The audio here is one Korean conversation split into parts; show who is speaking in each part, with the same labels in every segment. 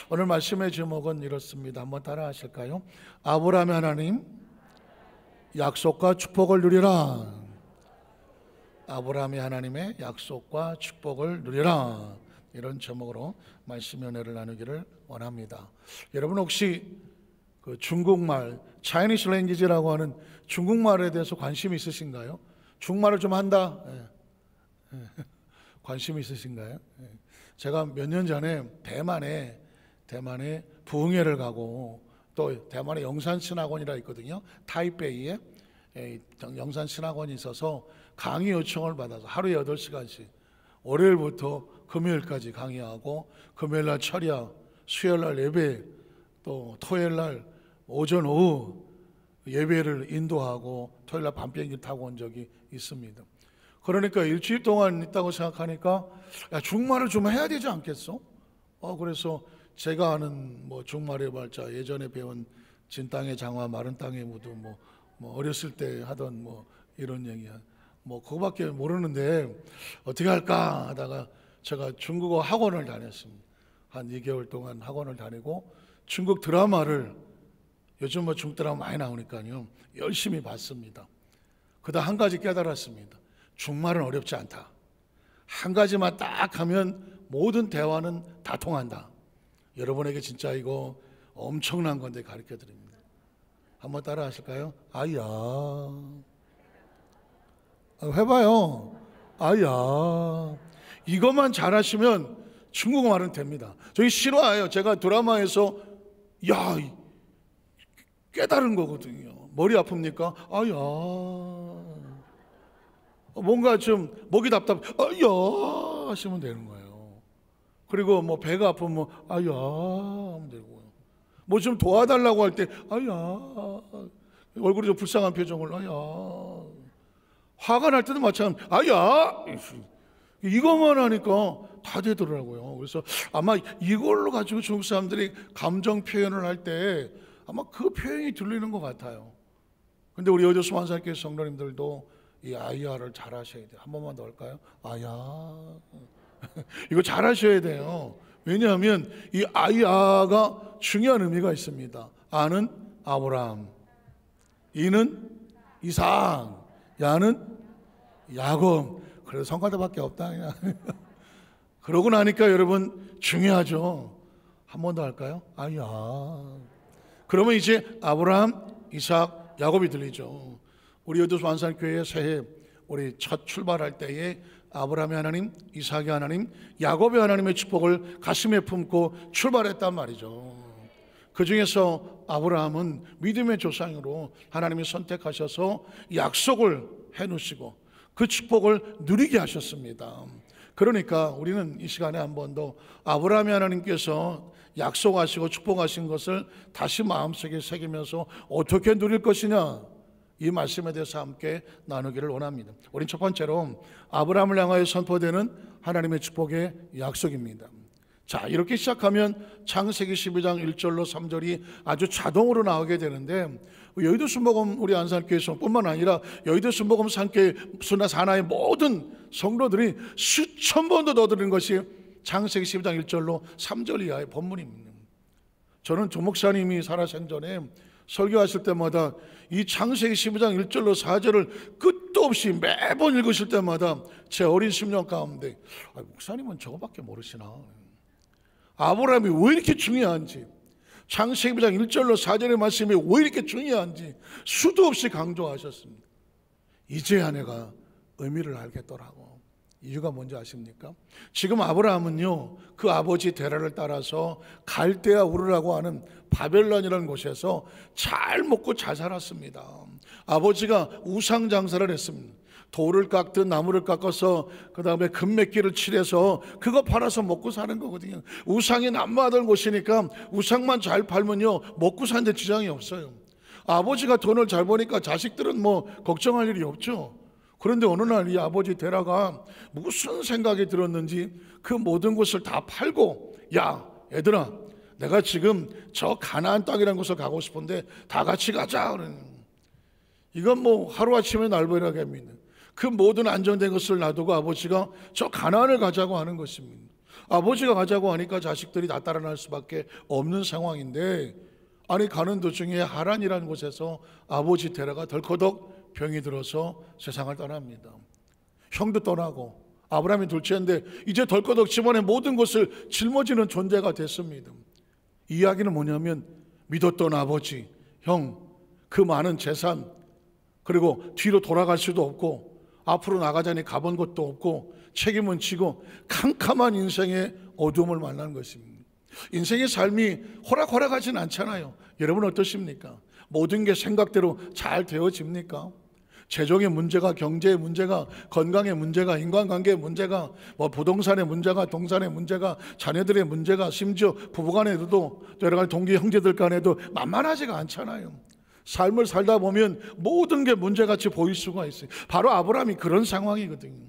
Speaker 1: 오늘 말씀의 제목은 이렇습니다. 한번 따라 하실까요? 아브라함의 하나님, 약속과 축복을 누리라. 아브라함의 하나님의 약속과 축복을 누리라. 이런 제목으로 말씀 연회를 나누기를 원합니다. 여러분 혹시 그 중국말, 차이니스 랭귀지라고 하는 중국말에 대해서 관심 있으신가요? 중국말을 좀 한다? 관심 있으신가요? 제가 몇 년 전에 대만에 부흥회를 가고, 또 대만에 영산신학원이라 있거든요. 타이베이에 영산신학원이 있어서 강의 요청을 받아서 하루에 8시간씩 월요일부터 금요일까지 강의하고, 금요일날 철야, 수요일날 예배, 또 토요일날 오전 오후 예배를 인도하고 토요일날 밤 비행기 타고 온 적이 있습니다. 그러니까 일주일 동안 있다고 생각하니까 야, 중국말을 좀 해야 되지 않겠어? 그래서 제가 아는 뭐 중국말의 발자, 예전에 배운 진땅의 장화 마른 땅의 무드, 뭐 어렸을 때 하던 뭐 이런 얘기야, 뭐 그거밖에 모르는데 어떻게 할까 하다가 제가 중국어 학원을 다녔습니다. 한 2개월 동안 학원을 다니고 중국 드라마를, 요즘 뭐 중국 드라마 많이 나오니까요, 열심히 봤습니다. 그다음 한 가지 깨달았습니다. 중국말은 어렵지 않다. 한 가지만 딱 하면 모든 대화는 다 통한다. 여러분에게 진짜 이거 엄청난 건데 가르쳐 드립니다. 한번 따라 하실까요? 아야. 해봐요. 아야. 이것만 잘하시면 중국말은 됩니다. 저희 실화예요. 제가 드라마에서 야, 깨달은 거거든요. 머리 아픕니까? 아야. 뭔가 좀 목이 답답, 아야 하시면 되는 거예요. 그리고 뭐 배가 아프면 아야 하면 되고요. 뭐 좀 도와달라고 할 때 아야, 얼굴이 좀 불쌍한 표정을 아야. 화가 날 때도 마찬가지, 아야. 이것만 하니까 다 되더라고요. 그래서 아마 이걸로 가지고 중국 사람들이 감정 표현을 할 때 아마 그 표현이 들리는 것 같아요. 근데 우리 여교수 만사교회 성도님들도 이 아이야를 잘 하셔야 돼요. 한 번만 더 할까요? 아야. 이거 잘 하셔야 돼요. 왜냐하면 이 아이야가 중요한 의미가 있습니다. 아는 아브라함, 이는 이삭, 야는 야곱. 그래도 성가대밖에 없다. 그러고 나니까 여러분 중요하죠. 한 번 더 할까요? 아야. 그러면 이제 아브라함, 이삭, 야곱이 들리죠. 우리 여도수 안산교회 새해 우리 첫 출발할 때에 아브라함의 하나님, 이삭의 하나님, 야곱의 하나님의 축복을 가슴에 품고 출발했단 말이죠. 그 중에서 아브라함은 믿음의 조상으로 하나님이 선택하셔서 약속을 해놓으시고 그 축복을 누리게 하셨습니다. 그러니까 우리는 이 시간에 한 번 더 아브라함의 하나님께서 약속하시고 축복하신 것을 다시 마음속에 새기면서 어떻게 누릴 것이냐, 이 말씀에 대해서 함께 나누기를 원합니다. 우린 첫 번째로 아브라함을 향하여 선포되는 하나님의 축복의 약속입니다. 자, 이렇게 시작하면 창세기 12장 1절로 3절이 아주 자동으로 나오게 되는데, 여의도 순복음 우리 안산교회에서 뿐만 아니라 여의도 순복음 산교회 산하의 모든 성도들이 수천 번도 더 들은 것이 창세기 12장 1절로 3절 이하의 본문입니다. 저는 조 목사님이 살아생전에 설교하실 때마다 이 창세기 12장 1절로 4절을 끝도 없이 매번 읽으실 때마다 제 어린 심령 가운데 목사님은 저거밖에 모르시나, 아브라함이 왜 이렇게 중요한지, 창세기 12장 1절로 4절의 말씀이 왜 이렇게 중요한지 수도 없이 강조하셨습니다. 이제야 내가 의미를 알겠더라고. 이유가 뭔지 아십니까? 지금 아브라함은요, 그 아버지 데라를 따라서 갈대아 우르라고 하는 바벨론이라는 곳에서 잘 먹고 잘 살았습니다. 아버지가 우상 장사를 했습니다. 돌을 깎든 나무를 깎아서 그 다음에 금메기를 칠해서 그거 팔아서 먹고 사는 거거든요. 우상이 남마들 곳이니까 우상만 잘 팔면요 먹고 사는 데 지장이 없어요. 아버지가 돈을 잘 버니까 자식들은 뭐 걱정할 일이 없죠. 그런데 어느 날 이 아버지 데라가 무슨 생각이 들었는지 그 모든 것을 다 팔고, 야 얘들아, 내가 지금 저 가나안 땅이라는 곳을 가고 싶은데 다 같이 가자. 이건 뭐 하루아침에 날벼락입니다. 그 모든 안정된 것을 놔두고 아버지가 저 가나안을 가자고 하는 것입니다. 아버지가 가자고 하니까 자식들이 다 따라날 수밖에 없는 상황인데, 아니 가는 도중에 하란이라는 곳에서 아버지 테라가 덜커덕 병이 들어서 세상을 떠납니다. 형도 떠나고 아브라함이 둘째인데 이제 덜커덕 집안의 모든 것을 짊어지는 존재가 됐습니다. 이 이야기는 뭐냐면, 믿었던 아버지, 형, 그 많은 재산, 그리고 뒤로 돌아갈 수도 없고 앞으로 나가자니 가본 것도 없고 책임은 지고 캄캄한 인생의 어둠을 만난 것입니다. 인생의 삶이 호락호락하진 않잖아요. 여러분 어떠십니까? 모든 게 생각대로 잘 되어집니까? 재정의 문제가, 경제의 문제가, 건강의 문제가, 인간관계의 문제가, 부동산의 문제가, 동산의 문제가, 자녀들의 문제가, 심지어 부부간에도 여러 가지 동기 형제들 간에도 만만하지가 않잖아요. 삶을 살다 보면 모든 게 문제같이 보일 수가 있어요. 바로 아브라함이 그런 상황이거든요.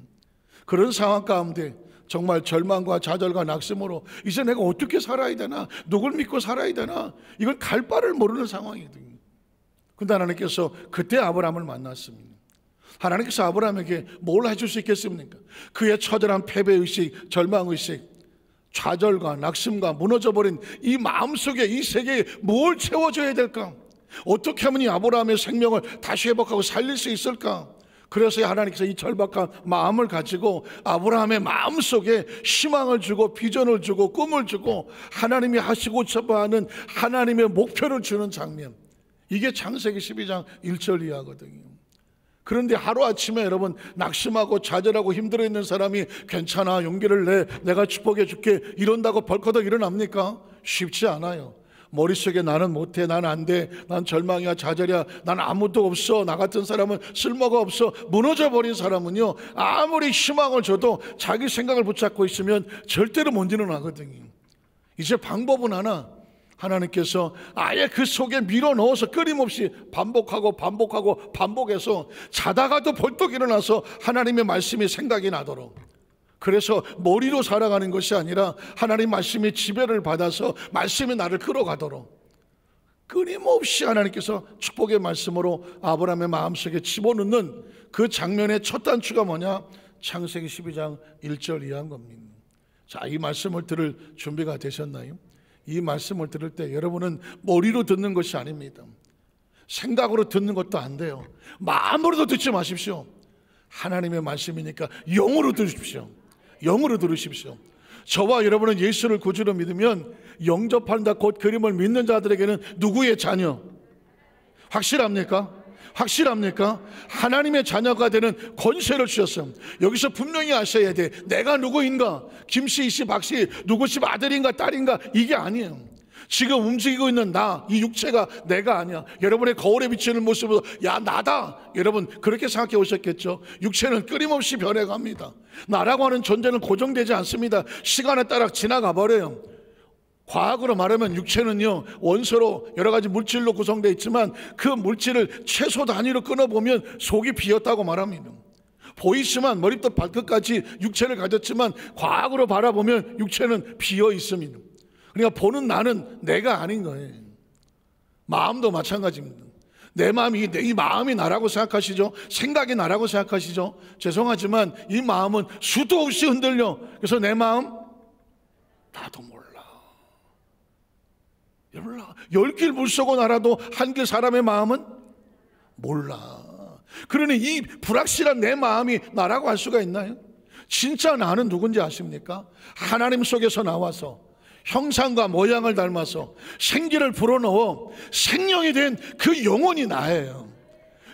Speaker 1: 그런 상황 가운데 정말 절망과 좌절과 낙심으로 이제 내가 어떻게 살아야 되나, 누굴 믿고 살아야 되나, 이걸 갈 바를 모르는 상황이거든요. 근데 하나님께서 그때 아브라함을 만났습니다. 하나님께서 아브라함에게 뭘 해줄 수 있겠습니까? 그의 처절한 패배의식, 절망의식, 좌절과 낙심과 무너져버린 이 마음속에, 이 세계에 뭘 채워줘야 될까? 어떻게 하면 이 아브라함의 생명을 다시 회복하고 살릴 수 있을까? 그래서 하나님께서 이 절박한 마음을 가지고 아브라함의 마음속에 희망을 주고 비전을 주고 꿈을 주고 하나님이 하시고자 하는 하나님의 목표를 주는 장면, 이게 창세기 12장 1절 이하거든요. 그런데 하루아침에 여러분 낙심하고 좌절하고 힘들어 있는 사람이 괜찮아, 용기를 내, 내가 축복해 줄게 이런다고 벌컥 일어납니까? 쉽지 않아요. 머릿속에 나는 못해, 난 안 돼, 난 절망이야, 좌절이야, 난 아무도 없어, 나 같은 사람은 쓸모가 없어, 무너져버린 사람은요, 아무리 희망을 줘도 자기 생각을 붙잡고 있으면 절대로 못 일어나거든요. 이제 방법은 하나, 하나님께서 아예 그 속에 밀어넣어서 끊임없이 반복해서 자다가도 벌떡 일어나서 하나님의 말씀이 생각이 나도록, 그래서 머리로 살아가는 것이 아니라 하나님 말씀의 지배를 받아서 말씀이 나를 끌어가도록 끊임없이 하나님께서 축복의 말씀으로 아브라함의 마음속에 집어넣는 그 장면의 첫 단추가 뭐냐? 창세기 12장 1절 이하인 겁니다. 자, 이 말씀을 들을 준비가 되셨나요? 이 말씀을 들을 때 여러분은 머리로 듣는 것이 아닙니다. 생각으로 듣는 것도 안 돼요. 마음으로도 듣지 마십시오. 하나님의 말씀이니까 영으로 들으십시오. 영으로 들으십시오. 저와 여러분은 예수를 구주로 믿으면 영접한다 곧 그림을 믿는 자들에게는 누구의 자녀? 확실합니까? 확실합니까? 하나님의 자녀가 되는 권세를 주셨어요. 여기서 분명히 아셔야 돼. 내가 누구인가? 김씨, 이씨, 박씨, 누구 집 아들인가 딸인가? 이게 아니에요. 지금 움직이고 있는 나, 이 육체가 내가 아니야. 여러분의 거울에 비치는 모습으로 야 나다, 여러분 그렇게 생각해 오셨겠죠. 육체는 끊임없이 변해갑니다. 나라고 하는 존재는 고정되지 않습니다. 시간에 따라 지나가 버려요. 과학으로 말하면 육체는요, 원소로 여러 가지 물질로 구성되어 있지만 그 물질을 최소 단위로 끊어보면 속이 비었다고 말합니다. 보이지만 머리부터 발끝까지 육체를 가졌지만 과학으로 바라보면 육체는 비어 있습니다. 그러니까 보는 나는 내가 아닌 거예요. 마음도 마찬가지입니다. 내 마음이, 이 마음이 나라고 생각하시죠? 생각이 나라고 생각하시죠? 죄송하지만 이 마음은 수도 없이 흔들려. 그래서 내 마음 나도 몰라. 열 길 물쏘고 날아도 한 길 사람의 마음은 몰라. 그러니 이 불확실한 내 마음이 나라고 할 수가 있나요? 진짜 나는 누군지 아십니까? 하나님 속에서 나와서 형상과 모양을 닮아서 생기를 불어넣어 생명이 된 그 영혼이 나예요.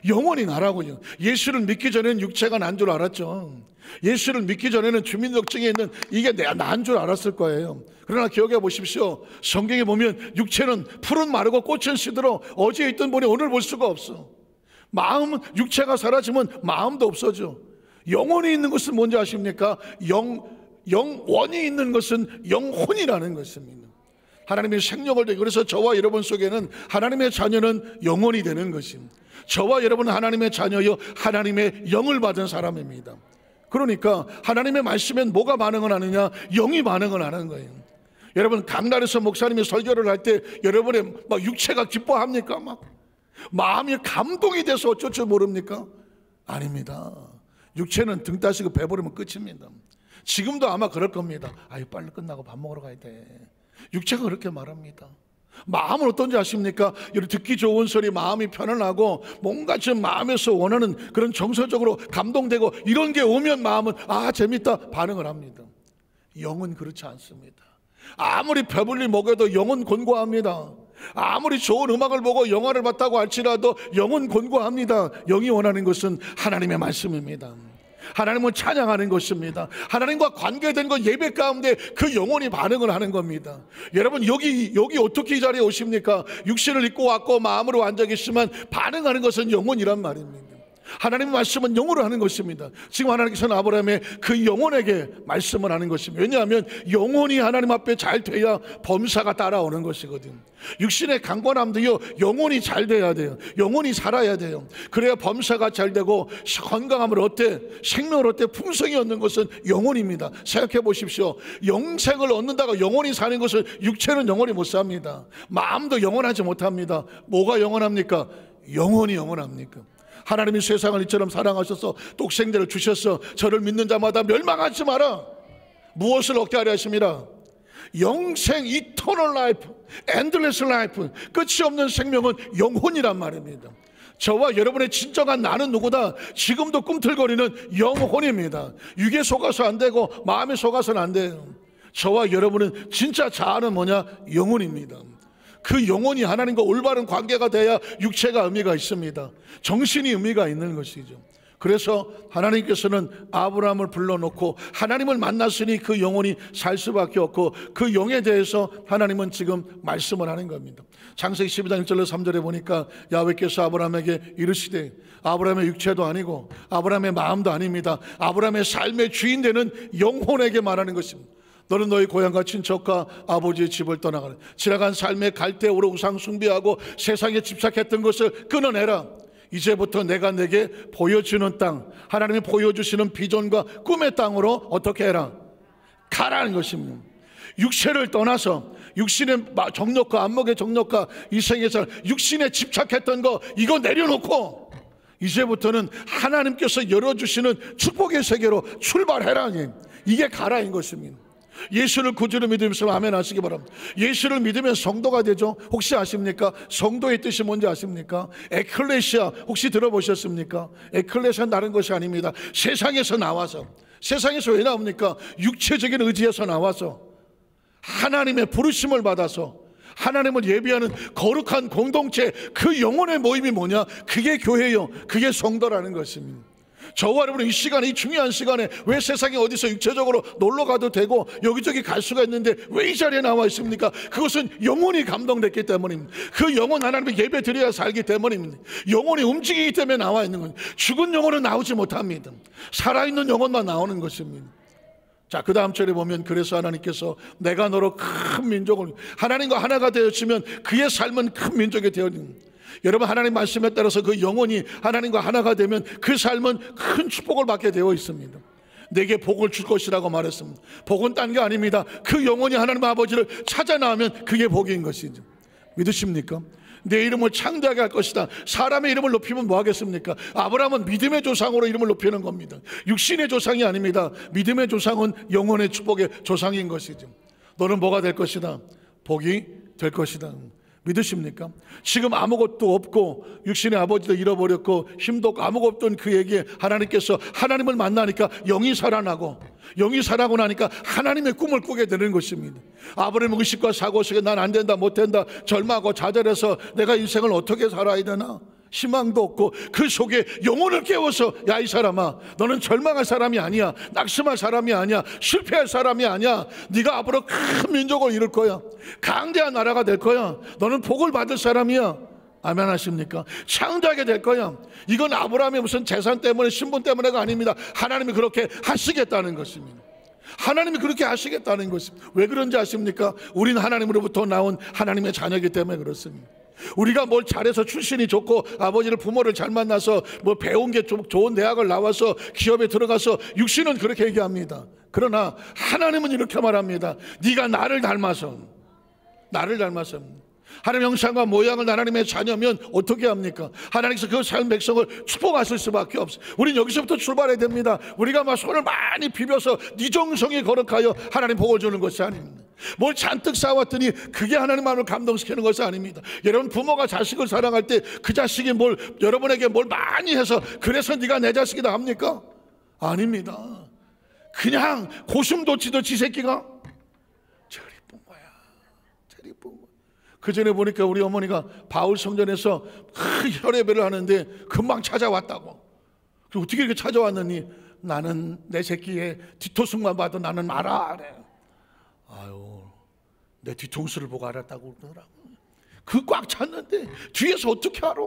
Speaker 1: 영혼이 나라고요. 예수를 믿기 전에는 육체가 난 줄 알았죠. 예수를 믿기 전에는 주민등록증에 있는 이게 난 줄 알았을 거예요. 그러나 기억해 보십시오. 성경에 보면 육체는 풀은 마르고 꽃은 시들어 어제 있던 분이 오늘 볼 수가 없어. 마음은, 육체가 사라지면 마음도 없어져. 영혼이 있는 것은 뭔지 아십니까? 영원이 있는 것은 영혼이라는 것입니다. 하나님의 생명을 되고, 그래서 저와 여러분 속에는 하나님의 자녀는 영혼이 되는 것입니다. 저와 여러분은 하나님의 자녀여 하나님의 영을 받은 사람입니다. 그러니까 하나님의 말씀엔 뭐가 반응을 하느냐? 영이 반응을 하는 거예요. 여러분 강단에서 목사님이 설교를 할 때 여러분의 막 육체가 기뻐합니까? 막 마음이 감동이 돼서 어쩔 줄 모릅니까? 아닙니다. 육체는 등 따시고 배부르면 끝입니다. 지금도 아마 그럴 겁니다. 아유, 빨리 끝나고 밥 먹으러 가야 돼. 육체가 그렇게 말합니다. 마음은 어떤지 아십니까? 이렇게 듣기 좋은 소리, 마음이 편안하고 뭔가 좀 마음에서 원하는 그런 정서적으로 감동되고 이런 게 오면 마음은 아, 재밌다 반응을 합니다. 영은 그렇지 않습니다. 아무리 배불리 먹여도 영은 곤고합니다. 아무리 좋은 음악을 보고 영화를 봤다고 할지라도 영은 곤고합니다. 영이 원하는 것은 하나님의 말씀입니다. 하나님을 찬양하는 것입니다. 하나님과 관계된 것, 예배 가운데 그 영혼이 반응을 하는 겁니다. 여러분, 여기 어떻게 이 자리에 오십니까? 육신을 입고 왔고 마음으로 앉아 계시지만 반응하는 것은 영혼이란 말입니다. 하나님의 말씀은 영으로 하는 것입니다. 지금 하나님께서는 아브라함의 그 영혼에게 말씀을 하는 것입니다. 왜냐하면 영혼이 하나님 앞에 잘 돼야 범사가 따라오는 것이거든요. 육신의 강건함도요, 영혼이 잘 돼야 돼요. 영혼이 살아야 돼요. 그래야 범사가 잘 되고 건강함을 얻되 생명을 얻되 풍성이 얻는 것은 영혼입니다. 생각해 보십시오. 영생을 얻는다고 영혼이 사는 것을 육체는 영원히 못 삽니다. 마음도 영원하지 못합니다. 뭐가 영원합니까? 영혼이 영원합니까? 하나님이 세상을 이처럼 사랑하셔서 독생자를 주셔서 저를 믿는 자마다 멸망하지 마라. 무엇을 얻게 하려 하십니다? 영생, eternal life, endless life, 끝이 없는 생명은 영혼이란 말입니다. 저와 여러분의 진정한 나는 누구다? 지금도 꿈틀거리는 영혼입니다. 육에 속아서 안 되고 마음에 속아서는 안 돼요. 저와 여러분은 진짜 자아는 뭐냐? 영혼입니다. 그 영혼이 하나님과 올바른 관계가 돼야 육체가 의미가 있습니다. 정신이 의미가 있는 것이죠. 그래서 하나님께서는 아브라함을 불러놓고 하나님을 만났으니 그 영혼이 살 수밖에 없고 그 영에 대해서 하나님은 지금 말씀을 하는 겁니다. 창세기 12장 1절로 3절에 보니까 야훼께서 아브라함에게 이르시되, 아브라함의 육체도 아니고 아브라함의 마음도 아닙니다. 아브라함의 삶의 주인 되는 영혼에게 말하는 것입니다. 너는 너희 고향과 친척과 아버지의 집을 떠나가라. 지나간 삶의 갈대오로 우상 숭배하고 세상에 집착했던 것을 끊어내라. 이제부터 내가 내게 보여주는 땅, 하나님이 보여주시는 비전과 꿈의 땅으로 어떻게 해라? 가라는 것입니다. 육체를 떠나서 육신의 정욕과 안목의 정욕과 이 생에서 육신에 집착했던 거 이거 내려놓고 이제부터는 하나님께서 열어주시는 축복의 세계로 출발해라. 이게 가라인 것입니다. 예수를 구주로 믿으면서 아멘 하시기 바랍니다. 예수를 믿으면 성도가 되죠. 혹시 아십니까? 성도의 뜻이 뭔지 아십니까? 에클레시아 혹시 들어보셨습니까? 에클레시아는 다른 것이 아닙니다. 세상에서 나와서, 세상에서 왜 나옵니까? 육체적인 의지에서 나와서 하나님의 부르심을 받아서 하나님을 예비하는 거룩한 공동체, 그 영혼의 모임이 뭐냐? 그게 교회요, 그게 성도라는 것입니다. 저와 여러분은 이 시간에, 이 중요한 시간에 왜 세상에 어디서 육체적으로 놀러 가도 되고 여기저기 갈 수가 있는데 왜 이 자리에 나와 있습니까? 그것은 영혼이 감동됐기 때문입니다. 그 영혼 하나님의 예배 드려야 살기 때문입니다. 영혼이 움직이기 때문에 나와 있는 겁니다. 죽은 영혼은 나오지 못합니다. 살아있는 영혼만 나오는 것입니다. 자, 그 다음 절에 보면 그래서 하나님께서 내가 너로 큰 민족을, 하나님과 하나가 되었으면 그의 삶은 큰 민족이 되었습니다. 여러분, 하나님 말씀에 따라서 그 영혼이 하나님과 하나가 되면 그 삶은 큰 축복을 받게 되어 있습니다. 내게 복을 줄 것이라고 말했습니다. 복은 딴 게 아닙니다. 그 영혼이 하나님 아버지를 찾아 나오면 그게 복인 것이죠. 믿으십니까? 내 이름을 창대하게 할 것이다. 사람의 이름을 높이면 뭐 하겠습니까? 아브라함은 믿음의 조상으로 이름을 높이는 겁니다. 육신의 조상이 아닙니다. 믿음의 조상은 영혼의 축복의 조상인 것이죠. 너는 뭐가 될 것이다? 복이 될 것이다. 믿으십니까? 지금 아무것도 없고 육신의 아버지도 잃어버렸고 힘도 없고 아무것도 없던 그에게 하나님께서 하나님을 만나니까 영이 살아나고, 영이 살아나고 나니까 하나님의 꿈을 꾸게 되는 것입니다. 아브라함의 의식과 사고 속에 난 안 된다, 못 된다, 절망하고 좌절해서 내가 인생을 어떻게 살아야 되나, 희망도 없고 그 속에 영혼을 깨워서, 야, 이 사람아, 너는 절망할 사람이 아니야, 낙심할 사람이 아니야, 실패할 사람이 아니야. 네가 앞으로 큰 민족을 이룰 거야. 강대한 나라가 될 거야. 너는 복을 받을 사람이야. 아멘 하십니까? 창대하게 될 거야. 이건 아브라함의 무슨 재산 때문에, 신분 때문에가 아닙니다. 하나님이 그렇게 하시겠다는 것입니다. 하나님이 그렇게 하시겠다는 것입니다. 왜 그런지 아십니까? 우리는 하나님으로부터 나온 하나님의 자녀이기 때문에 그렇습니다. 우리가 뭘 잘해서 출신이 좋고 아버지를, 부모를 잘 만나서 뭐 배운 게 좀 좋은 대학을 나와서 기업에 들어가서, 육신은 그렇게 얘기합니다. 그러나 하나님은 이렇게 말합니다. 네가 나를 닮아서 하나님의 형상과 모양을 하나님의 자녀면 어떻게 합니까? 하나님께서 그 산 백성을 축복하실 수밖에 없어요. 우린 여기서부터 출발해야 됩니다. 우리가 막 손을 많이 비벼서 니정성이 거룩하여 하나님 복을 주는 것이 아닙니다. 뭘 잔뜩 쌓아왔더니 그게 하나님 마음을 감동시키는 것이 아닙니다. 여러분, 부모가 자식을 사랑할 때 그 자식이 여러분에게 뭘 많이 해서 그래서 네가 내 자식이다 합니까? 아닙니다. 그냥 고슴도치도 지 새끼가 제일 이쁜 거야. 제일 이쁜 거야. 그 전에 보니까 우리 어머니가 바울 성전에서 혈예배를 하는데 금방 찾아왔다고. 어떻게 이렇게 찾아왔느니 나는 내 새끼의 뒤통수만 봐도 나는 알아. 아유, 내 뒤통수를 보고 알았다고 그러더라고. 그 꽉 찼는데 뒤에서 어떻게 알아?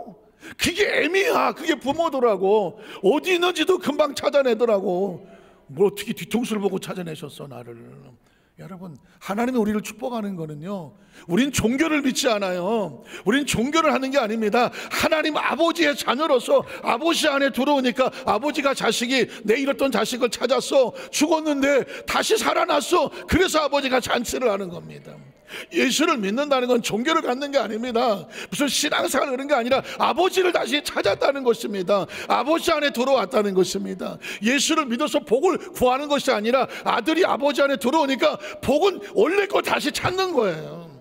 Speaker 1: 그게 애미야. 그게 부모더라고. 어디 있는지도 금방 찾아내더라고. 뭘 어떻게 뒤통수를 보고 찾아내셨어 나를. 여러분, 하나님이 우리를 축복하는 거는요, 우린 종교를 믿지 않아요. 우린 종교를 하는 게 아닙니다. 하나님 아버지의 자녀로서 아버지 안에 들어오니까 아버지가 내 잃었던 자식을 찾았어. 죽었는데 다시 살아났어. 그래서 아버지가 잔치를 하는 겁니다. 예수를 믿는다는 건 종교를 갖는 게 아닙니다. 무슨 신앙생활을 그런 게 아니라 아버지를 다시 찾았다는 것입니다. 아버지 안에 들어왔다는 것입니다. 예수를 믿어서 복을 구하는 것이 아니라 아들이 아버지 안에 들어오니까 복은 원래 거 다시 찾는 거예요.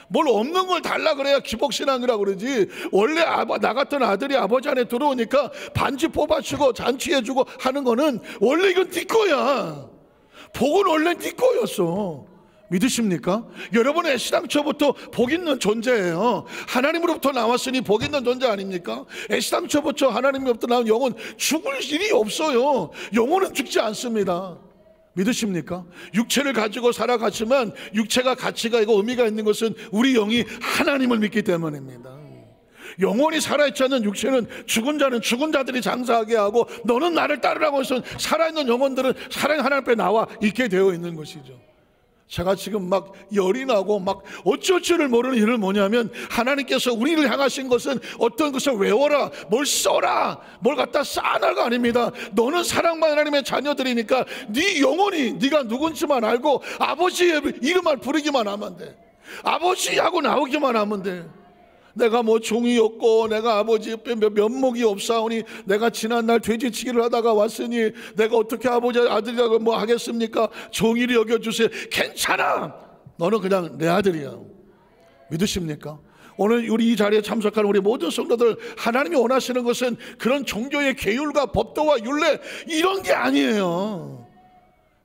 Speaker 1: 뭘 없는 걸 달라 그래야 기복신앙이라고 그러지. 원래 나 같은 아들이 아버지 안에 들어오니까 반지 뽑아주고 잔치해주고 하는 거는 원래 이건 네 거야. 복은 원래 네 거였어. 믿으십니까? 여러분은 애시당초부터 복 있는 존재예요. 하나님으로부터 나왔으니 복 있는 존재 아닙니까? 애시당초부터 하나님으로부터 나온 영혼 죽을 일이 없어요. 영혼은 죽지 않습니다. 믿으십니까? 육체를 가지고 살아가지만 육체가 가치가 있고 의미가 있는 것은 우리 영이 하나님을 믿기 때문입니다. 영혼이 살아있지 않는 육체는 죽은 자는 죽은 자들이 장사하게 하고 너는 나를 따르라고 해서 살아있는 영혼들은 사랑 하나님 앞에 나와 있게 되어 있는 것이죠. 제가 지금 막 열이 나고 막 어쩔 줄을 모르는 일은 뭐냐면, 하나님께서 우리를 향하신 것은 어떤 것을 외워라, 뭘 써라, 뭘 갖다 쌓아나가 아닙니다. 너는 사랑받는 하나님의 자녀들이니까 네 영혼이 네가 누군지만 알고 아버지의 이름만 부르기만 하면 돼. 아버지하고 나오기만 하면 돼. 내가 뭐 종이 없고 내가 아버지 옆에 면목이 없사오니 내가 지난날 돼지치기를 하다가 왔으니 내가 어떻게 아버지 아들이라고 뭐 하겠습니까? 종이를 여겨주세요. 괜찮아. 너는 그냥 내 아들이야. 믿으십니까? 오늘 우리 이 자리에 참석하는 우리 모든 성도들, 하나님이 원하시는 것은 그런 종교의 계율과 법도와 율례 이런 게 아니에요.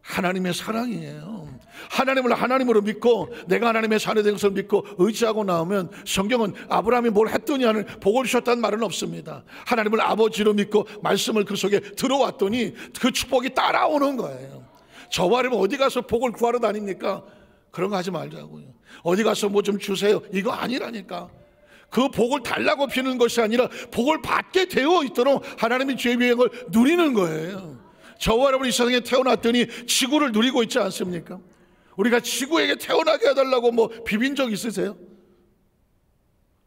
Speaker 1: 하나님의 사랑이에요. 하나님을 하나님으로 믿고 내가 하나님의 자녀 된 것을 믿고 의지하고 나오면, 성경은 아브라함이 뭘 했더니 하는 복을 주셨다는 말은 없습니다. 하나님을 아버지로 믿고 말씀을 그 속에 들어왔더니 그 축복이 따라오는 거예요. 저와 여러분 어디 가서 복을 구하러 다닙니까? 그런 거 하지 말자고요. 어디 가서 뭐 좀 주세요, 이거 아니라니까. 그 복을 달라고 피는 것이 아니라 복을 받게 되어 있도록 하나님의 죄의 비행을 누리는 거예요. 저와 여러분 이 세상에 태어났더니 지구를 누리고 있지 않습니까? 우리가 지구에게 태어나게 해달라고 뭐 비빈 적 있으세요?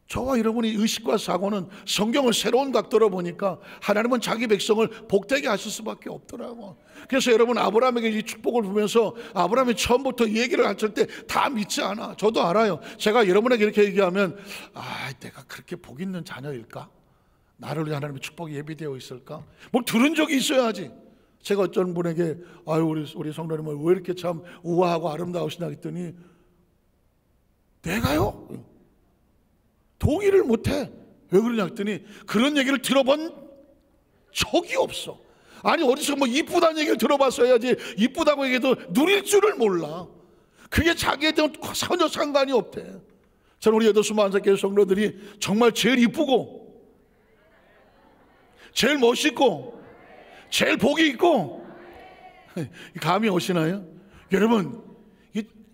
Speaker 1: 저와 여러분이 의식과 사고는 성경을 새로운 각도로 보니까 하나님은 자기 백성을 복되게 하실 수밖에 없더라고. 그래서 여러분, 아브라함에게 이 축복을 보면서 아브라함이 처음부터 이 얘기를 하실 때 다 믿지 않아. 저도 알아요. 제가 여러분에게 이렇게 얘기하면, 내가 그렇게 복 있는 자녀일까? 나를 위해 하나님의 축복이 예비되어 있을까? 뭘 들은 적이 있어야지. 제가 어떤 분에게 우리 성도님은 왜 이렇게 참 우아하고 아름다우시나 했더니, 내가요? 동의를 못해. 왜 그러냐 했더니, 그런 얘기를 들어본 적이 없어. 아니 어디서 뭐 이쁘다는 얘기를 들어봤어야지, 이쁘다고 얘기해도 누릴 줄을 몰라. 그게 자기에 대한 전혀 상관이 없대. 저는 우리 여도수만사교회 성도들이 정말 제일 이쁘고 제일 멋있고 제일 복이 있고, 감이 오시나요? 여러분,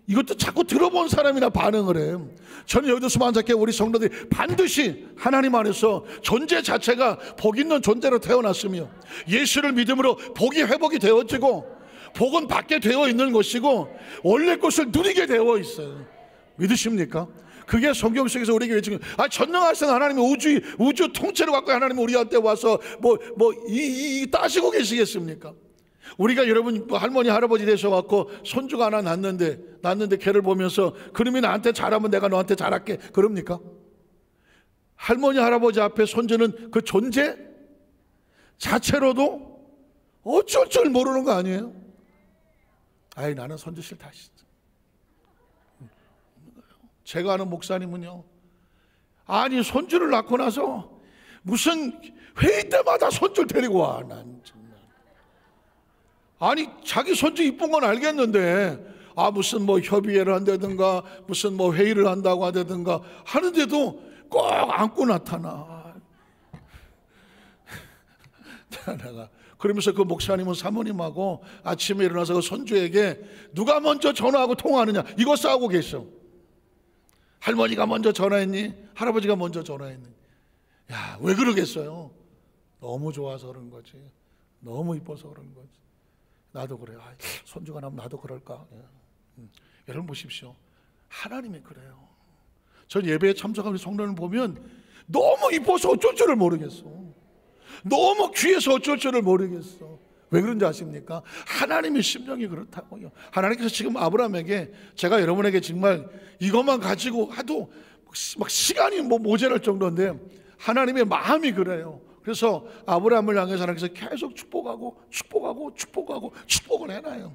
Speaker 1: 이것도 자꾸 들어본 사람이나 반응을 해요. 저는 여기도 수만작게 우리 성도들이 반드시 하나님 안에서 존재 자체가 복 있는 존재로 태어났으며, 예수를 믿음으로 복이 회복이 되어지고 복은 받게 되어 있는 것이고 원래 것을 누리게 되어 있어요. 믿으십니까? 그게 성경 속에서 우리에게 외치는, 전능하신 하나님의 우주 통째로 갖고 하나님이 우리한테 와서 따시고 계시겠습니까? 우리가 여러분 할머니 할아버지 되셔갖고 손주가 하나 낳는데 걔를 보면서 그놈이 나한테 잘하면 내가 너한테 잘할게 그럽니까? 할머니 할아버지 앞에 손주는 그 존재 자체로도 어쩔 줄 모르는 거 아니에요? 아이 나는 손주 싫다. 제가 아는 목사님은요, 아니 손주를 낳고 나서 무슨 회의 때마다 손주를 데리고 와. 난 정말 아니 자기 손주 이쁜 건 알겠는데 무슨 뭐 협의회를 한다든가 무슨 뭐 회의를 한다고 하다든가 하는데도 꼭 안고 나타나. 내가 그러면서 그 목사님은 사모님하고 아침에 일어나서 그 손주에게 누가 먼저 전화하고 통화하느냐 이거 싸우고 계셔. 할머니가 먼저 전화했니? 할아버지가 먼저 전화했니? 야, 왜 그러겠어요? 너무 좋아서 그런 거지. 너무 이뻐서 그런 거지. 나도 그래요. 손주가 나면 나도 그럴까? 여러분 보십시오. 하나님이 그래요. 전 예배에 참석하는 성도를 보면 너무 이뻐서 어쩔 줄을 모르겠어. 너무 귀해서 어쩔 줄을 모르겠어. 왜 그런지 아십니까? 하나님의 심정이 그렇다고요. 하나님께서 지금 아브라함에게, 제가 여러분에게 정말 이것만 가지고 해도 막 시간이 모자랄 정도인데 하나님의 마음이 그래요. 그래서 아브라함을 향해서 하나님께서 계속 축복을 해놔요.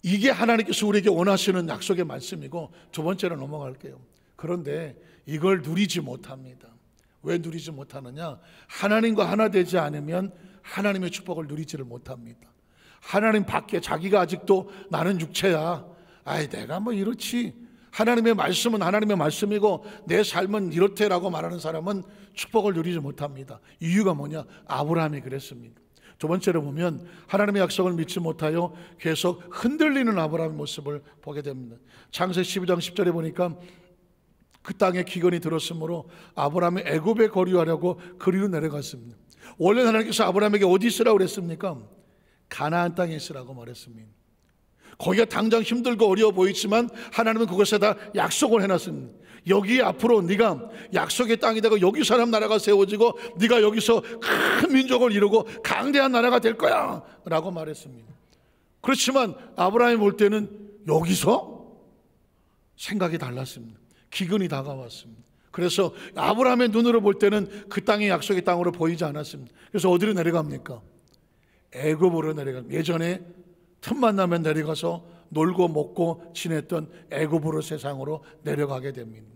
Speaker 1: 이게 하나님께서 우리에게 원하시는 약속의 말씀이고, 두 번째로 넘어갈게요. 그런데 이걸 누리지 못합니다. 왜 누리지 못하느냐? 하나님과 하나 되지 않으면 하나님의 축복을 누리지를 못합니다. 하나님 밖에 자기가 아직도 나는 육체야, 내가 뭐 이렇지, 하나님의 말씀은 하나님의 말씀이고 내 삶은 이렇대라고 말하는 사람은 축복을 누리지 못합니다. 이유가 뭐냐? 아브라함이 그랬습니다. 두 번째로 보면 하나님의 약속을 믿지 못하여 계속 흔들리는 아브라함의 모습을 보게 됩니다. 창세기 12장 10절에 보니까 그 땅에 기근이 들었으므로 아브라함이 애굽에 거류하려고 그리로 내려갔습니다. 원래 하나님께서 아브라함에게 어디 있으라고 그랬습니까? 가나안 땅에 있으라고 말했습니다. 거기가 당장 힘들고 어려워 보이지만 하나님은 그것에다 약속을 해놨습니다. 여기 앞으로 네가 약속의 땅이 되고 여기 사람 나라가 세워지고 네가 여기서 큰 민족을 이루고 강대한 나라가 될 거야 라고 말했습니다. 그렇지만 아브라함이 볼 때는 여기서 생각이 달랐습니다. 기근이 다가왔습니다. 그래서 아브라함의 눈으로 볼 때는 그 땅이 약속의 땅으로 보이지 않았습니다. 그래서 어디로 내려갑니까? 애굽으로 내려갑니다. 예전에 틈만 나면 내려가서 놀고 먹고 지냈던 애굽으로 세상으로 내려가게 됩니다.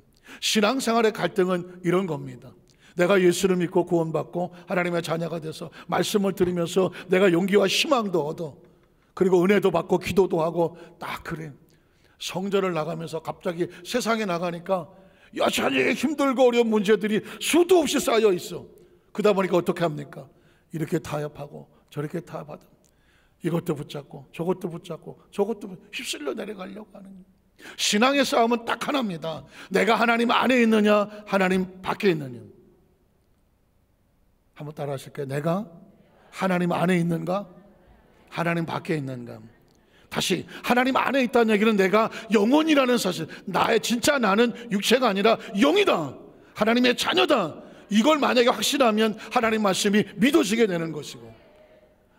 Speaker 1: 신앙생활의 갈등은 이런 겁니다. 내가 예수를 믿고 구원받고 하나님의 자녀가 돼서 말씀을 들으면서 내가 용기와 희망도 얻어, 그리고 은혜도 받고 기도도 하고 딱 그래. 성전을 나가면서 갑자기 세상에 나가니까 여전히 힘들고 어려운 문제들이 수도 없이 쌓여 있어. 그러다 보니까 어떻게 합니까? 이렇게 타협하고 저렇게 타협하다, 이것도 붙잡고 저것도 붙잡고 저것도 휩쓸려 내려가려고 하는 거예요. 신앙의 싸움은 딱 하나입니다. 내가 하나님 안에 있느냐 하나님 밖에 있느냐. 한번 따라 하실까요? 내가 하나님 안에 있는가 하나님 밖에 있는가. 다시, 하나님 안에 있다는 얘기는 내가 영혼이라는 사실, 나의 진짜 나는 육체가 아니라 영이다, 하나님의 자녀다, 이걸 만약에 확신하면 하나님 말씀이 믿어지게 되는 것이고,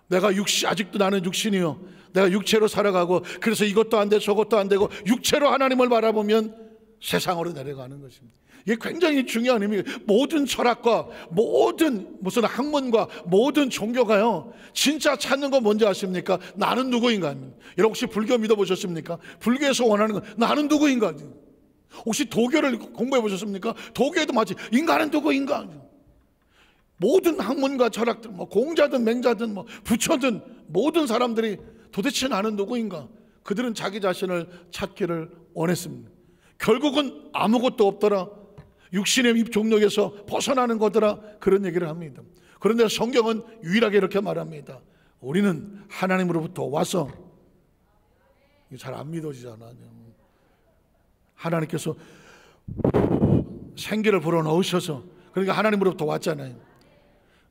Speaker 1: 내가 아직도 나는 육신이요, 내가 육체로 살아가고 그래서 이것도 안 돼 저것도 안 되고 육체로 하나님을 바라보면 세상으로 내려가는 것입니다. 이게 굉장히 중요한 의미예요. 모든 철학과 모든 무슨 학문과 모든 종교가요, 진짜 찾는 건 뭔지 아십니까? 나는 누구인가. 여러분 혹시 불교 믿어보셨습니까? 불교에서 원하는 건 나는 누구인가. 혹시 도교를 공부해 보셨습니까? 도교에도 마치 인간은 누구인가. 모든 학문과 철학들, 공자든 맹자든 부처든 모든 사람들이 도대체 나는 누구인가? 그들은 자기 자신을 찾기를 원했습니다. 결국은 아무것도 없더라, 육신의 입종력에서 벗어나는 거더라, 그런 얘기를 합니다. 그런데 성경은 유일하게 이렇게 말합니다. 우리는 하나님으로부터 와서, 잘 안 믿어지잖아요. 하나님께서 생기를 불어넣으셔서, 그러니까 하나님으로부터 왔잖아요.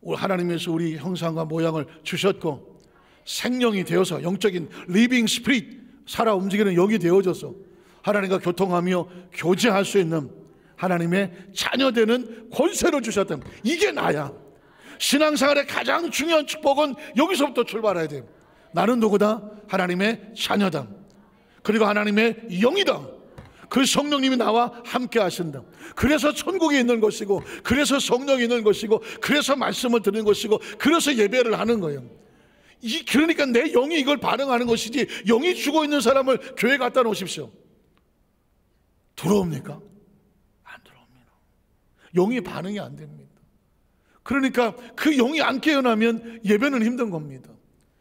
Speaker 1: 하나님께서 우리 형상과 모양을 주셨고 생명이 되어서 영적인 리빙 스피릿, 살아 움직이는 영이 되어져서 하나님과 교통하며 교제할 수 있는 하나님의 자녀되는 권세를 주셨다. 이게 나야. 신앙생활의 가장 중요한 축복은 여기서부터 출발해야 돼요. 나는 누구다? 하나님의 자녀다. 그리고 하나님의 영이다. 그 성령님이 나와 함께 하신다. 그래서 천국에 있는 것이고, 그래서 성령이 있는 것이고, 그래서 말씀을 듣는 것이고, 그래서 예배를 하는 거예요. 그러니까 내 영이 이걸 반응하는 것이지, 영이 죽어 있는 사람을 교회 갖다 놓으십시오. 들어옵니까? 안 들어옵니다. 영이 반응이 안 됩니다. 그러니까 그 영이 안 깨어나면 예배는 힘든 겁니다.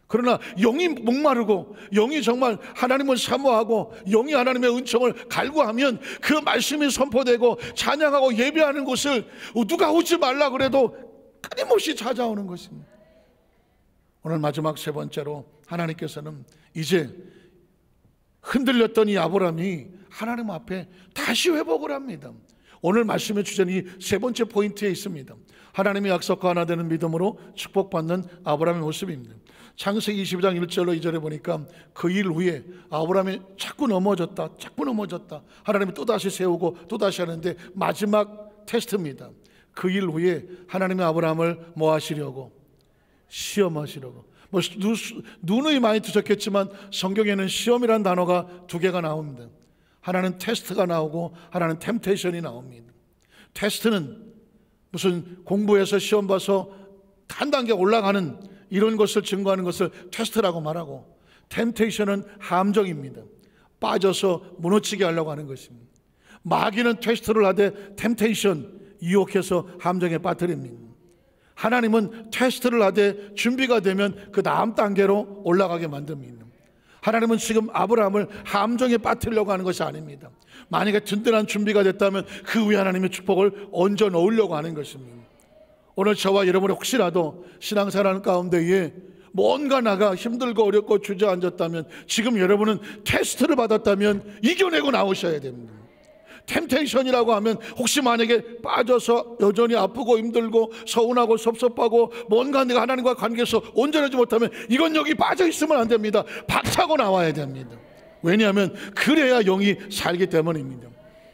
Speaker 1: 그러나 영이 목마르고 영이 정말 하나님을 사모하고 영이 하나님의 은총을 갈구하면 그 말씀이 선포되고 찬양하고 예배하는 곳을 누가 오지 말라 그래도 끊임없이 찾아오는 것입니다. 오늘 마지막 세 번째로, 하나님께서는 이제 흔들렸던 이 아브라함이 하나님 앞에 다시 회복을 합니다. 오늘 말씀의 주제는 이 세 번째 포인트에 있습니다. 하나님의 약속과 하나 되는 믿음으로 축복받는 아브라함의 모습입니다. 창세기 22장 1절로 2절에 보니까 그 일 후에 아브라함이 자꾸 넘어졌다. 하나님이 또다시 세우고 또다시 하는데 마지막 테스트입니다. 그 일 후에 하나님이 아브라함을 뭐 하시려고? 시험하시려고. 누누이 많이 두셨겠지만 성경에는 시험이라는 단어가 두 개가 나옵니다. 하나는 테스트가 나오고 하나는 템테이션이 나옵니다. 테스트는 무슨 공부해서 시험 봐서 한 단계 올라가는 이런 것을 증거하는 것을 테스트라고 말하고, 템테이션은 함정입니다. 빠져서 무너지게 하려고 하는 것입니다. 마귀는 테스트를 하되 템테이션, 유혹해서 함정에 빠뜨립니다. 하나님은 테스트를 하되 준비가 되면 그 다음 단계로 올라가게 만듭니다. 하나님은 지금 아브라함을 함정에 빠뜨리려고 하는 것이 아닙니다. 만약에 든든한 준비가 됐다면 그 위에 하나님의 축복을 얹어 넣으려고 하는 것입니다. 오늘 저와 여러분이 혹시라도 신앙생활 가운데에 뭔가 나가 힘들고 어렵고 주저앉았다면, 지금 여러분은 테스트를 받았다면 이겨내고 나오셔야 됩니다. 템테이션이라고 하면 혹시 만약에 빠져서 여전히 아프고 힘들고 서운하고 섭섭하고 뭔가 내가 하나님과 관계에서 온전하지 못하면 이건 여기 빠져 있으면 안 됩니다. 박차고 나와야 됩니다. 왜냐하면 그래야 영이 살기 때문입니다.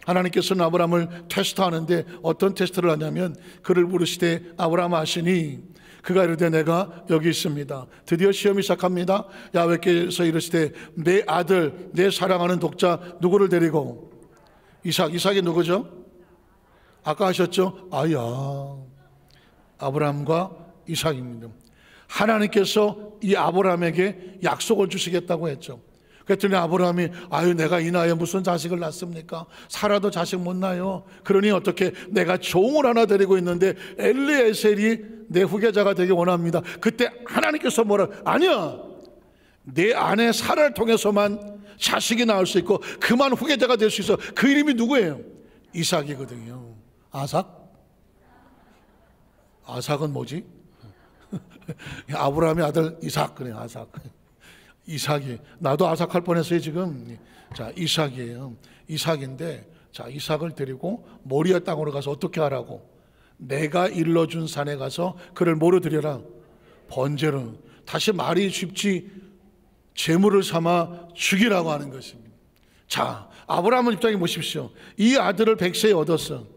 Speaker 1: 하나님께서는 아브라함을 테스트하는데 어떤 테스트를 하냐면, 그를 부르시되 아브라함 하시니 그가 이르되 내가 여기 있습니다. 드디어 시험이 시작합니다. 야훼께서 이르시되 내 아들, 내 사랑하는 독자 누구를 데리고? 이삭이 누구죠? 아까 하셨죠? 아브라함과 이삭입니다. 하나님께서 이 아브라함에게 약속을 주시겠다고 했죠. 그랬더니 아브라함이 내가 이 나이에 무슨 자식을 낳습니까? 살아도 자식 못 낳아요. 그러니 어떻게, 내가 종을 하나 데리고 있는데 엘리에셀이 내 후계자가 되기 원합니다. 그때 하나님께서 아니야, 내 아내 사라를 통해서만 자식이 나올 수 있고 그만 후계자가 될 수 있어. 그 이름이 누구예요? 이삭이거든요. 아삭은 뭐지? 아브라함의 아들 이삭. 그래, 이삭이. 나도 아삭할 뻔했어요 지금. 자, 이삭이에요. 이삭인데, 자, 이삭을 데리고 모리아 땅으로 가서 어떻게 하라고? 내가 일러준 산에 가서 그를 뭐로 드려라? 번제로. 다시 말이 쉽지, 제물을 삼아 죽이라고 하는 것입니다. 자, 아브라함의 입장에 보십시오. 이 아들을 100세에 얻었어.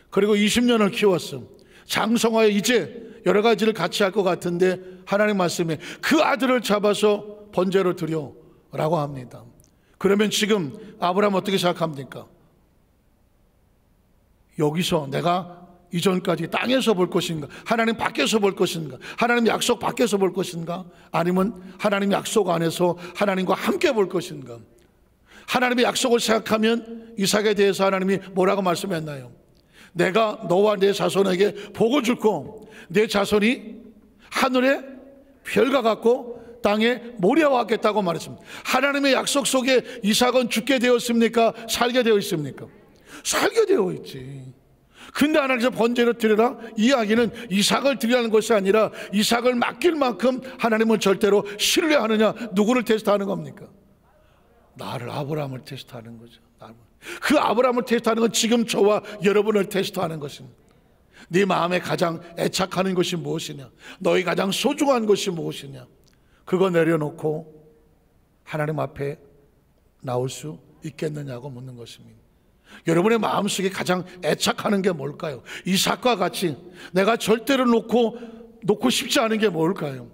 Speaker 1: 그리고 20년을 키웠어. 장성화에 이제 여러 가지를 같이 할 것 같은데 하나님 말씀에 그 아들을 잡아서 번제로 드려라고 합니다. 그러면 지금 아브라함 어떻게 생각합니까? 여기서 내가 이전까지 땅에서 볼 것인가? 하나님 밖에서 볼 것인가? 하나님 약속 밖에서 볼 것인가? 아니면 하나님 약속 안에서 하나님과 함께 볼 것인가? 하나님의 약속을 생각하면 이삭에 대해서 하나님이 뭐라고 말씀했나요? 내가 너와 내 자손에게 복을 줄고 내 자손이 하늘의 별과 같고 땅에 모래와 같겠다고 말했습니다. 하나님의 약속 속에 이삭은 죽게 되었습니까? 살게 되어 있습니까? 살게 되어 있지. 근데 하나님께서 번제로 드려라, 이 이야기는 이삭을 드리라는 것이 아니라 이삭을 맡길 만큼 하나님은 절대로 신뢰하느냐, 누구를 테스트하는 겁니까? 나를, 아브라함을 테스트하는 거죠. 그 아브라함을 테스트하는 건 지금 저와 여러분을 테스트하는 것입니다. 네 마음에 가장 애착하는 것이 무엇이냐, 너희 가장 소중한 것이 무엇이냐, 그거 내려놓고 하나님 앞에 나올 수 있겠느냐고 묻는 것입니다. 여러분의 마음속에 가장 애착하는 게 뭘까요? 이삭과 같이 내가 절대로 놓고 놓고 싶지 않은 게 뭘까요?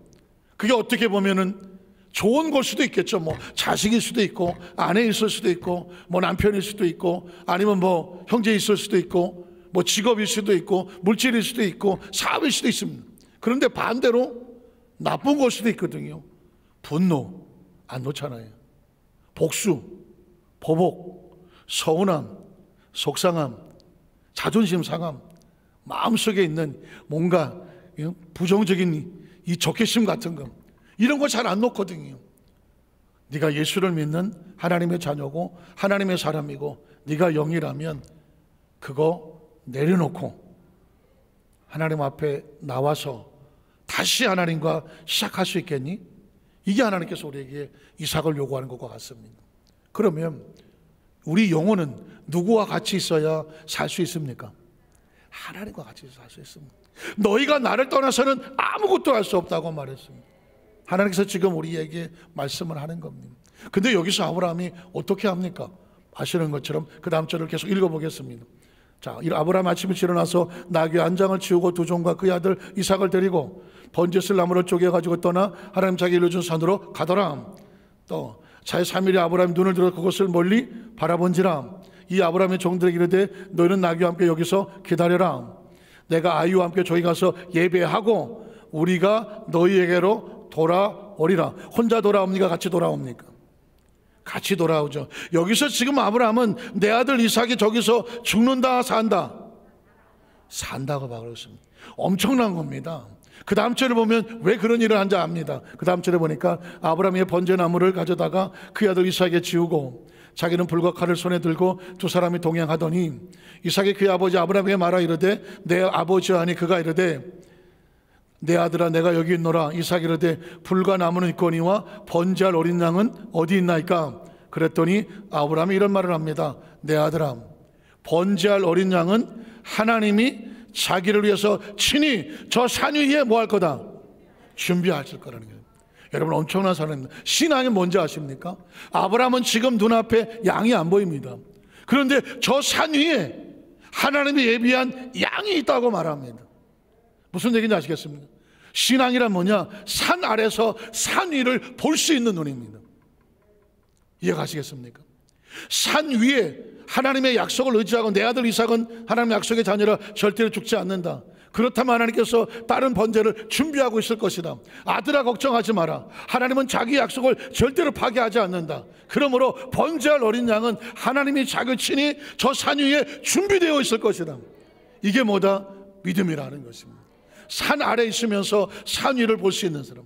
Speaker 1: 그게 어떻게 보면은 좋은 걸 수도 있겠죠. 뭐 자식일 수도 있고, 아내 있을 수도 있고, 뭐 남편일 수도 있고, 아니면 뭐 형제 있을 수도 있고, 뭐 직업일 수도 있고, 물질일 수도 있고, 사업일 수도 있습니다. 그런데 반대로 나쁜 걸 수도 있거든요. 분노 안 놓잖아요. 복수, 보복, 서운함, 속상함, 자존심 상함, 마음속에 있는 뭔가 부정적인 이 적개심 같은 거, 이런 거 잘 안 놓거든요. 네가 예수를 믿는 하나님의 자녀고 하나님의 사람이고 네가 영이라면 그거 내려놓고 하나님 앞에 나와서 다시 하나님과 시작할 수 있겠니? 이게 하나님께서 우리에게 이삭을 요구하는 것과 같습니다. 그러면 우리 영혼은 누구와 같이 있어야 살 수 있습니까? 하나님과 같이 살 수 있습니다. 너희가 나를 떠나서는 아무것도 할 수 없다고 말했습니다. 하나님께서 지금 우리에게 말씀을 하는 겁니다. 근데 여기서 아브라함이 어떻게 합니까? 아시는 것처럼 그 다음 절을 계속 읽어보겠습니다. 자, 아브라함 아침에 일어나서 나귀 한 장을 치우고 두 종과 그의 아들 이삭을 데리고 번제슬 나무를 쪼개가지고 떠나 하나님 자기 일러준 산으로 가더라. 또 자의 3일에 아브라함이 눈을 들어 그것을 멀리 바라본지라. 이 아브라함의 종들에게 이르되 너희는 나귀와 함께 여기서 기다려라. 내가 아이와 함께 저기 가서 예배하고 우리가 너희에게로 돌아오리라. 혼자 돌아옵니까? 같이 돌아옵니까? 같이 돌아오죠. 여기서 지금 아브라함은 내 아들 이삭이 저기서 죽는다 산다? 산다고 말하고 있습니다. 엄청난 겁니다. 그 다음 절을 보면 왜 그런 일을 한지 압니다. 그 다음 절에 보니까 아브라함이 번제나무를 가져다가 그 아들 이삭에게 지우고 자기는 불과 칼을 손에 들고 두 사람이 동행하더니 이삭이 그의 아버지 아브라함에게 말하 이르되 내 아버지와 하니 그가 이르되 내 아들아 내가 여기 있노라. 이삭이 이르되 불과 나무는 있거니와 번제할 어린 양은 어디 있나이까? 그랬더니 아브라함이 이런 말을 합니다. 내 아들아 번제할 어린 양은 하나님이 자기를 위해서 친히 저 산 위에 뭐 할 거다? 준비하실 거라는 거예요. 여러분 엄청난 사람입니다. 신앙이 뭔지 아십니까? 아브라함은 지금 눈앞에 양이 안 보입니다. 그런데 저 산 위에 하나님이 예비한 양이 있다고 말합니다. 무슨 얘기인지 아시겠습니까? 신앙이란 뭐냐? 산 아래서 산 위를 볼 수 있는 눈입니다. 이해가시겠습니까? 산 위에 하나님의 약속을 의지하고 내 아들 이삭은 하나님의 약속의 자녀라 절대로 죽지 않는다. 그렇다면 하나님께서 다른 번제를 준비하고 있을 것이다. 아들아 걱정하지 마라. 하나님은 자기 약속을 절대로 파괴하지 않는다. 그러므로 번제할 어린 양은 하나님이 자기 친히 저 산 위에 준비되어 있을 것이다. 이게 뭐다? 믿음이라는 것입니다. 산 아래에 있으면서 산 위를 볼 수 있는 사람.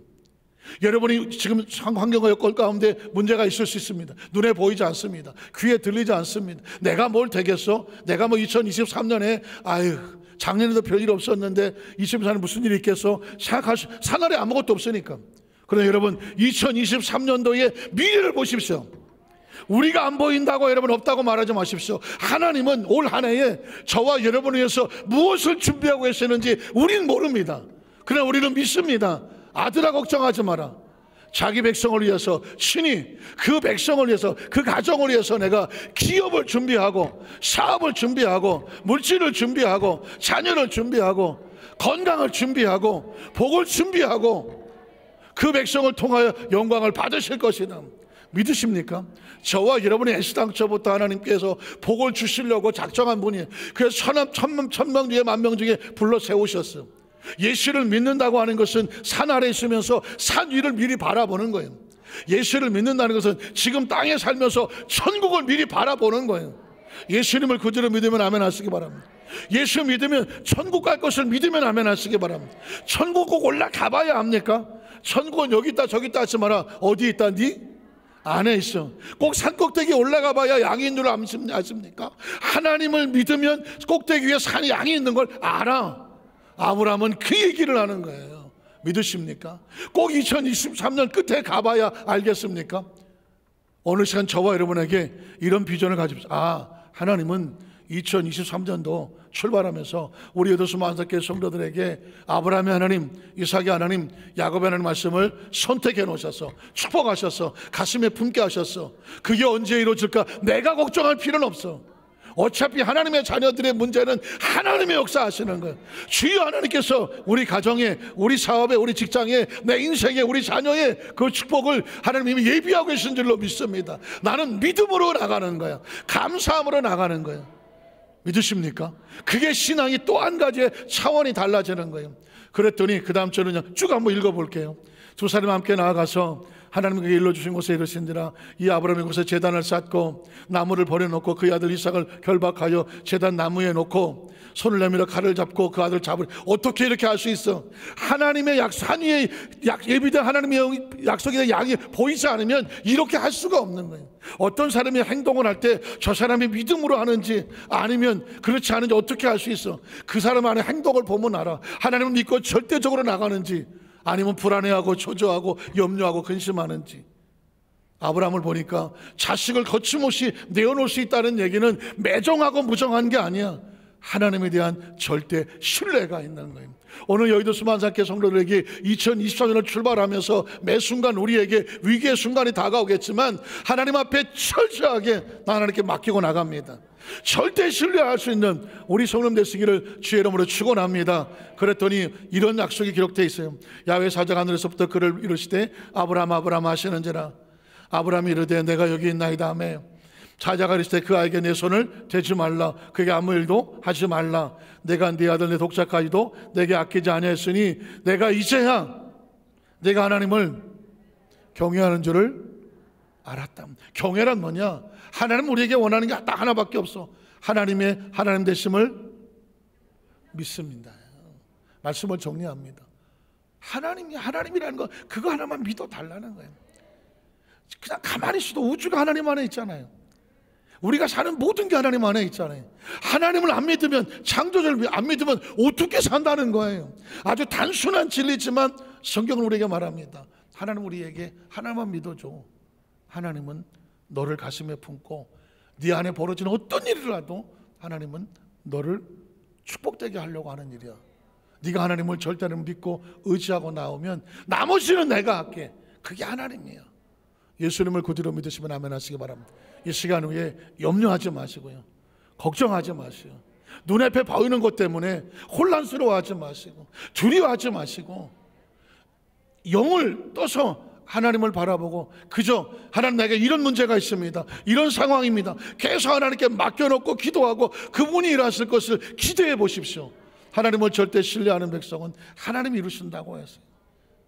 Speaker 1: 여러분이 지금 환경과 여건 가운데 문제가 있을 수 있습니다. 눈에 보이지 않습니다. 귀에 들리지 않습니다. 내가 뭘 되겠어? 내가 뭐 2023년에 작년에도 별일 없었는데 24년에 무슨 일이 있겠어? 산 아래 아무것도 없으니까. 그러나 여러분 2023년도에 미래를 보십시오. 우리가 안 보인다고 여러분 없다고 말하지 마십시오. 하나님은 올 한 해에 저와 여러분을 위해서 무엇을 준비하고 계시는지 우리는 모릅니다. 그러나 우리는 믿습니다. 아들아 걱정하지 마라. 자기 백성을 위해서 친히 그 백성을 위해서 그 가정을 위해서 내가 기업을 준비하고 사업을 준비하고 물질을 준비하고 자녀를 준비하고 건강을 준비하고 복을 준비하고 그 백성을 통하여 영광을 받으실 것이다. 믿으십니까? 저와 여러분의 애시당초부터 하나님께서 복을 주시려고 작정한 분이에요. 그래서 천명 중에 만명 중에 불러 세우셨어요. 예수를 믿는다고 하는 것은 산 아래에 있으면서 산 위를 미리 바라보는 거예요. 예수를 믿는다는 것은 지금 땅에 살면서 천국을 미리 바라보는 거예요. 예수님을 그대로 믿으면 아멘 하시기 바랍니다. 예수 믿으면 천국 갈 것을 믿으면 아멘 하시기 바랍니다. 천국 꼭 올라가 봐야 합니까? 천국은 여기 있다 저기 있다 하지 마라. 어디 있다? 네 안에 있어. 꼭 산꼭대기에 올라가 봐야 양이 있는 줄 아십니까? 하나님을 믿으면 꼭대기 위에 산이 양이 있는 걸 알아. 아브라함은 그 얘기를 하는 거예요. 믿으십니까? 꼭 2023년 끝에 가봐야 알겠습니까? 어느 시간 저와 여러분에게 이런 비전을 가집시오. 하나님은 2023년도 출발하면서 우리 여도수 만삭교회 성도들에게 아브라함의 하나님, 이삭의 하나님, 야곱의 하나님 말씀을 선택해 놓으셔서 축복하셔서 가슴에 품게 하셔서 그게 언제 이루어질까 내가 걱정할 필요는 없어. 어차피 하나님의 자녀들의 문제는 하나님의 역사하시는 거예요. 주여 하나님께서 우리 가정에, 우리 사업에, 우리 직장에, 내 인생에, 우리 자녀의 그 축복을 하나님이 예비하고 계신 줄로 믿습니다. 나는 믿음으로 나가는 거야. 감사함으로 나가는 거예요. 믿으십니까? 그게 신앙이 또 한 가지의 차원이 달라지는 거예요. 그랬더니 그 다음 절은 쭉 한번 읽어볼게요. 두 사람이 함께 나아가서 하나님께 일러주신 곳에 이르신지라. 이 아브라함이 곳에 제단을 쌓고 나무를 버려놓고 그 아들 이삭을 결박하여 제단 나무에 놓고 손을 내밀어 칼을 잡고 그 아들 잡으려. 어떻게 이렇게 할 수 있어? 하나님의 산 위에 예비된 하나님의 약속에 대한 양이 보이지 않으면 이렇게 할 수가 없는 거예요. 어떤 사람이 행동을 할 때 저 사람이 믿음으로 하는지 아니면 그렇지 않은지 어떻게 할 수 있어? 그 사람 안에 행동을 보면 알아. 하나님을 믿고 절대적으로 나가는지 아니면 불안해하고 초조하고 염려하고 근심하는지. 아브라함을 보니까 자식을 거침없이 내어놓을 수 있다는 얘기는 매정하고 무정한 게 아니야. 하나님에 대한 절대 신뢰가 있는 거예요. 오늘 여의도 수만상교 성도들에게 2024년을 출발하면서 매 순간 우리에게 위기의 순간이 다가오겠지만 하나님 앞에 철저하게 하나님께 맡기고 나갑니다. 절대 신뢰할 수 있는 우리 성령 되시기를 주의 이름으로 축원합니다. 그랬더니 이런 약속이 기록되어 있어요. 야훼 사자가 하늘에서부터 그를 이르시되 아브라함 아브라함 하시는지라. 아브라함이 이르되 내가 여기 있나이다 하매 사자가 이르시되 그 아이에게 내 손을 대지 말라. 그에게 아무 일도 하지 말라. 내가 네 아들 내 독자까지도 내게 아끼지 아니하였으니 내가 이제야 내가 하나님을 경외하는 줄을 알았다. 경외란 뭐냐? 하나님 우리에게 원하는 게 딱 하나밖에 없어. 하나님의 하나님 되심을 믿습니다. 말씀을 정리합니다. 하나님이 하나님이라는 거 그거 하나만 믿어 달라는 거예요. 그냥 가만히 있어도 우주가 하나님 안에 있잖아요. 우리가 사는 모든 게 하나님 안에 있잖아요. 하나님을 안 믿으면, 창조주를 안 믿으면 어떻게 산다는 거예요. 아주 단순한 진리지만 성경은 우리에게 말합니다. 하나님 우리에게 하나만 믿어줘. 하나님은 너를 가슴에 품고 네 안에 벌어지는 어떤 일이라도 하나님은 너를 축복되게 하려고 하는 일이야. 네가 하나님을 절대로 믿고 의지하고 나오면 나머지는 내가 할게. 그게 하나님이야. 예수님을 그대로 믿으시면 아멘 하시기 바랍니다. 이 시간 후에 염려하지 마시고요, 걱정하지 마시고, 눈앞에 보이는 것 때문에 혼란스러워하지 마시고 두려워하지 마시고 영을 떠서 하나님을 바라보고 그저 하나님 나에게 이런 문제가 있습니다, 이런 상황입니다, 계속 하나님께 맡겨놓고 기도하고 그분이 일하실 것을 기대해 보십시오. 하나님을 절대 신뢰하는 백성은 하나님이 이루신다고 했어요.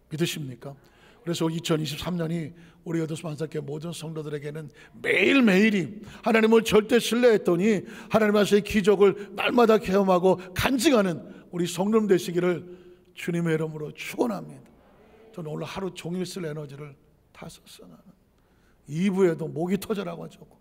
Speaker 1: 믿으십니까? 그래서 2023년이 우리 여도수만사교회 모든 성도들에게는 매일매일이 하나님을 절대 신뢰했더니 하나님 하시의 기적을 날마다 경험하고 간증하는 우리 성도님 되시기를 주님의 이름으로 축원합니다. 저는 오늘 하루 종일 쓸 에너지를 다 썼어. 나는 2부에도 목이 터져라고 하고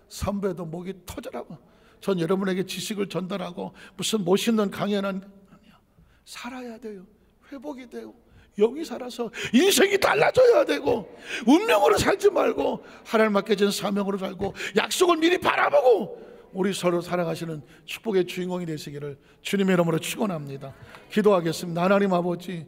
Speaker 1: 3부에도 목이 터져라고. 전 여러분에게 지식을 전달하고 무슨 멋있는 강연은 아니야. 살아야 돼요. 회복이 돼요. 영이 살아서 인생이 달라져야 되고 운명으로 살지 말고 하나님 맡겨진 사명으로 살고 약속을 미리 바라보고 우리 서로 살아가시는 축복의 주인공이 되시기를 주님의 이름으로 축원합니다. 기도하겠습니다. 하나님 아버지,